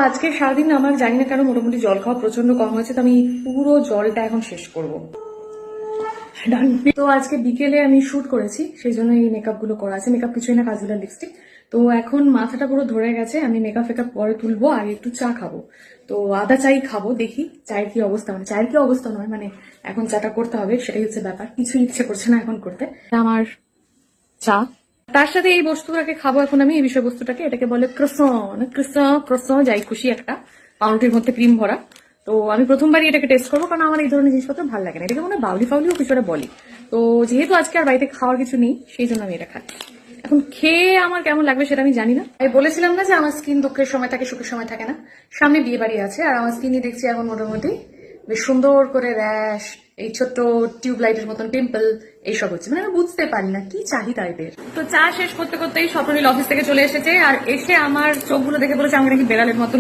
আজকে সারাদিন আমার জানি না কেন মোটামুটি জল খাওয়া প্রচন্ড কম হয়েছে, তো আমি পুরো জলটা এখন শেষ করব। তো আজকে বিকেলে আমি শুট করেছি, সেই জন্য এই মেকআপ গুলো করা আছে। মেকআপ কিছুই না, কাজুলার লিপস্টিক। তো এখন মাথাটা পুরো ধরে গেছে, আমি মেকআপ ফেকআপ পরে তুলবো আর একটু চা খাবো। তো আদা চাই খাবো, দেখি চায়ের কি অবস্থা। মানে চায়ের কি অবস্থা নয়, মানে এখন চাটা করতে হবে, সেটাই হচ্ছে ব্যাপার। কিছু ইচ্ছে করছে না এখন করতে। আমার চা, তার সাথে এই বস্তুটাকে খাবো এখন আমি, এই বিষয়বস্তুটাকে, এটাকে বলে ক্রসন। ক্রসন যাই খুশি, একটা পাউরুটির মধ্যে ক্রিম ভরা। তো আমি প্রথমবারই এটাকে টেস্ট করবো, কারণ আমার এই ধরনের জিনিসপত্র ভালো লাগে না। এটাকে মনে হয় বাউলি ফাউলিও কিছু একটা বলি। তো যেহেতু আজকে আর বাড়িতে খাওয়ার কিছু নেই, সেই জন্য আমি এটা খাচ্ছি। এখন খেয়ে আমার কেমন লাগবে সেটা আমি জানি না। আমি বলেছিলাম না যে আমার স্কিন দুঃখের সময় থাকে, সুখের সময় থাকে না। সামনে বিয়ে বাড়ি আছে, আর আমার স্কিনই দেখছি এখন মোটামুটি বেশ সুন্দর করে র্যাশ, এই ছোট্ট টিউবলাইটের মতন পিম্পল এইসব হচ্ছে। মানে আমি বুঝতে পারি না কি চাহিদা এদের। তো চা শেষ করতে করতেই স্বপ্নিল অফিস থেকে চলে এসেছে, আর এসে আমার চোখগুলো দেখে বলেছে আমাকে নাকি বেড়ালের মতন